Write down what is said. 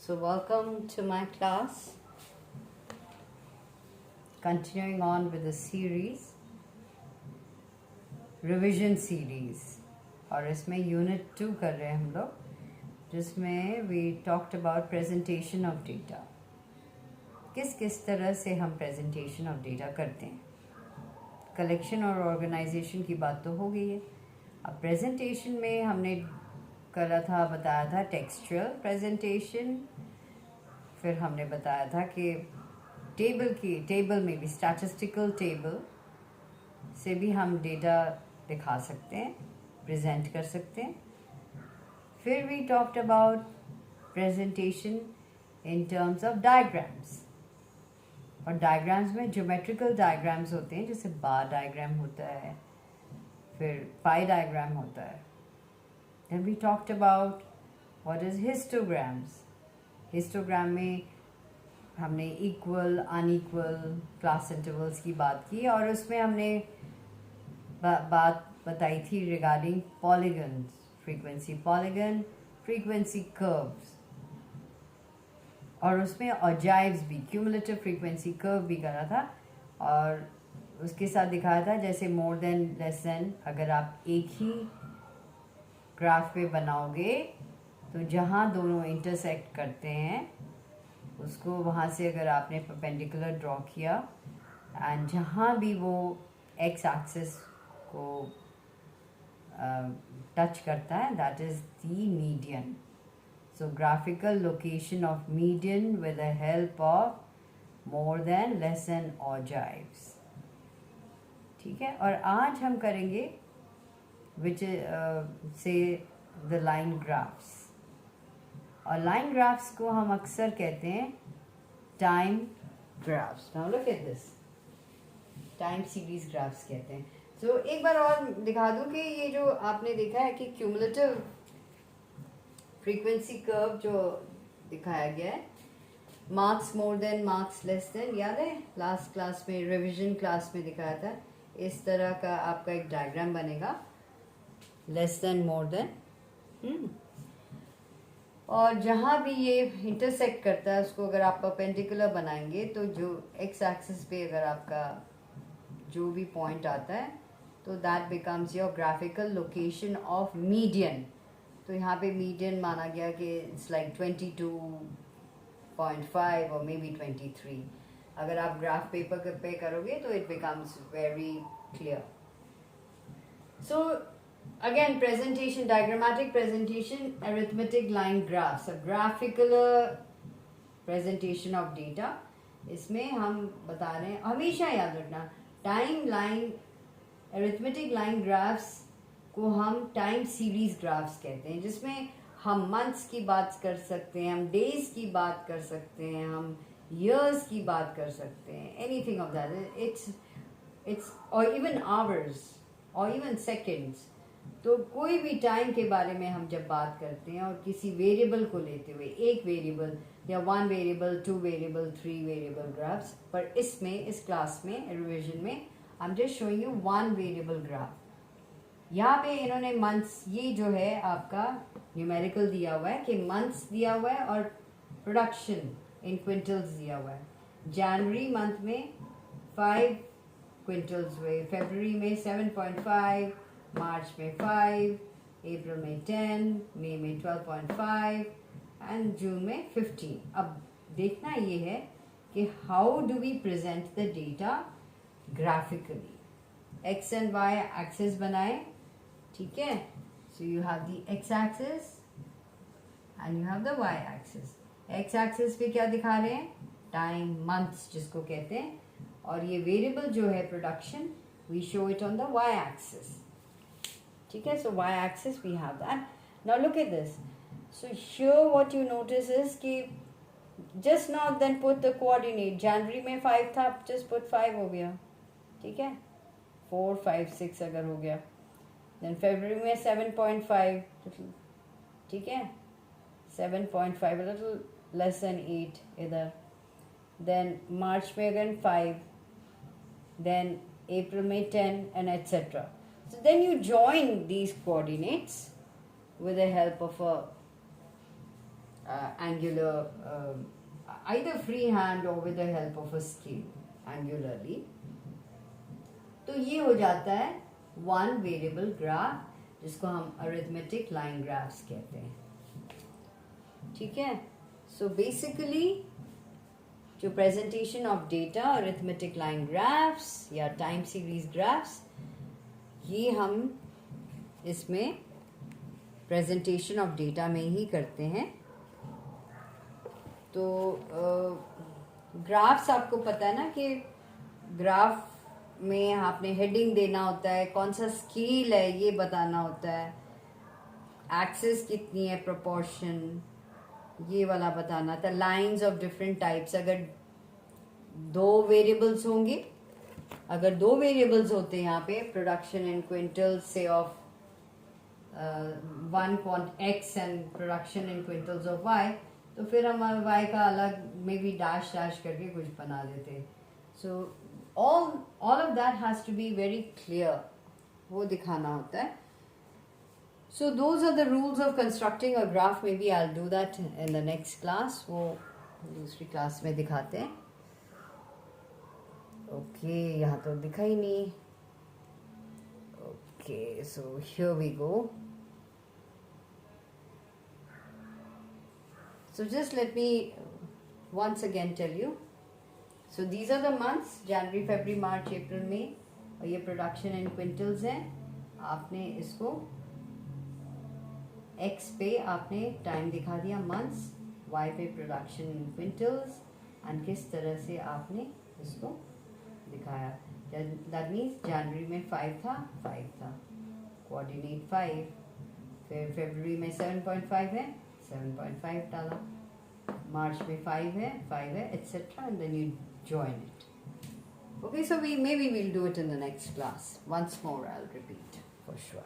So welcome to my class. Continuing on with the series, revision series, और इसमें unit 2 कर रहे हैं हम लोग, जिसमें we talked about presentation of data. किस तरह से हम presentation of data करते हैं. कलेक्शन और ऑर्गेनाइजेशन की बात तो हो गई है. अब प्रेजेंटेशन में हमने बताया था टेक्सचुअल प्रेजेंटेशन. फिर हमने बताया था कि टेबल में भी स्टैटिस्टिकल टेबल से भी हम डेटा दिखा सकते हैं, प्रेजेंट कर सकते हैं. फिर we talked about presentation in terms of diagrams. और डायग्राम्स में ज्योमेट्रिकल डायग्राम्स होते हैं, जैसे बार डायग्राम होता है, फिर पाई डायग्राम होता है. Then we talked about what is histograms. Histogram में हमने इक्वल अनइक्वल क्लास इंटरवल्स की बात की, और उसमें हमने बात बताई थी regarding polygons, frequency polygon, frequency curves, और उसमें ऑजाइव्स भी, क्यूमुलेटिव फ्रीक्वेंसी कर्व भी करा था. और उसके साथ दिखाया था जैसे मोर देन लेस देन, अगर आप एक ही ग्राफ पे बनाओगे तो जहाँ दोनों इंटरसेक्ट करते हैं उसको वहाँ से अगर आपने परपेंडिकुलर ड्रॉ किया, एंड जहाँ भी वो एक्स एक्सिस को टच करता है, that is the median. So graphical location of median with the help of more than less than ogives. ठीक है. और आज हम करेंगे which say the line graphs. और line graphs को हम अक्सर कहते हैं time graphs. Now look at this, time series graphs कहते हैं. So एक बार और दिखा दूँ कि ये जो आपने देखा है कि cumulative frequency curve जो दिखाया गया है, marks more than marks less than, याद है लास्ट क्लास में, रिविजन क्लास में दिखाया था. इस तरह का आपका एक डायग्राम बनेगा, लेस देन मोर देन, और जहाँ भी ये इंटरसेक्ट करता है उसको अगर आप परपेंडिकुलर बनाएंगे तो जो एक्स एक्सिस पे अगर आपका जो भी पॉइंट आता है तो that becomes your graphical location of median. तो यहाँ पे मीडियन माना गया कि इट्स लाइक 22.5 और मे बी 23. अगर आप ग्राफ पेपर पे करोगे तो it becomes very clear. So again, presentation, diagrammatic presentation, arithmetic line graphs, a graphical presentation of data. इसमें हम बता रहे हैं, हमेशा याद रखना, time line arithmetic line graphs को हम टाइम सीरीज ग्राफ्स कहते हैं, जिसमें हम मंथ्स की बात कर सकते हैं, हम डेज की बात कर सकते हैं, हम ईयर्स की बात कर सकते हैं, एनीथिंग ऑफ दैट. इट्स और इवन आवर्स और इवन सेकेंड्स. तो कोई भी टाइम के बारे में हम जब बात करते हैं और किसी वेरिएबल को लेते हुए, एक वेरिएबल या 1 वेरिएबल, 2 वेरिएबल, 3 वेरिएबल ग्राफ्स, पर इसमें इस क्लास में रिविजन में I am just showing you 1 variable graph. यहाँ पे इन्होंने मंथ्स, ये जो है आपका न्यूमेरिकल दिया हुआ है कि मंथ्स दिया हुआ है और प्रोडक्शन इन क्विंटल्स दिया हुआ है. जनवरी मंथ में 5 क्विंटल्स हुए, फरवरी में 7.5, मार्च में 5, अप्रैल में 10, मई में 12.5 एंड जून में 15. अब देखना ये है कि how do we present the data graphically. X and Y axis बनाए. ठीक है. So you have the X axis and you have the Y axis. X axis पे क्या दिखा रहे हैं? टाइम, मंथ्स जिसको कहते हैं, और ये वेरिएबल जो है production, we show it on the Y axis. ठीक है. So Y axis we have that. Now look at this. So here what you notice is कि just not then put the coordinate. जनवरी में 5 था, just put 5 हो गया. ठीक है. 4, 5, 6 अगर हो गया. देन फरवरी में 7.5. ठीक है. 7.5, लिटिल लेस देन 8 इधर. देन मार्च में अगेन 5, देन अप्रैल में 10 and etc. So then you join these coordinates with the help of angular, either freehand or with the help of a scale, angularly. तो ये हो जाता है वन वेरिएबल ग्राफ, जिसको हम अरिथमेटिक लाइन ग्राफ्स कहते हैं. ठीक है. सो बेसिकली जो presentation of data, arithmetic line graphs या टाइम सीरीज ग्राफ्स, ये हम इसमें प्रेजेंटेशन ऑफ डेटा में ही करते हैं. तो ग्राफ्स आपको पता है ना कि ग्राफ में आपने हेडिंग देना होता है, कौन सा स्केल है ये बताना होता है, एक्सिस कितनी है, प्रोपोर्शन ये वाला बताना था, लाइंस ऑफ डिफरेंट टाइप्स. अगर दो वेरिएबल्स होंगे, अगर दो वेरिएबल्स होते हैं यहाँ पे, प्रोडक्शन इन क्विंटल्स से of one x and production in quintals of y, तो फिर हम y का अलग में भी डैश डैश करके कुछ बना देते हैं. सो all of that has to be very clear, वो दिखाना होता है. So those are the rules of constructing a graph. Maybe I'll do that in the next class. वो दूसरी क्लास में दिखाते हैं. Okay, यहाँ तो दिखा ही नहीं. Okay, so here we go. So just let me once again tell you. So these are the months, January, February, March, April, May, और ये प्रोडक्शन इन क्विंटल्स हैं. आपने इसको x पे आपने टाइम दिखा दिया मंथ्स, y पे प्रोडक्शन इन क्विंटल्स, एंड किस तरह से आपने इसको दिखाया. दैट मीन्स जनवरी में 5 था, कोऑर्डिनेट 5. फिर फरवरी में 7.5 है, 7.5 डाला. मार्च में 5 है, etc. and then you join it. Okay, so we'll do it in the next class. Once more I'll repeat for sure.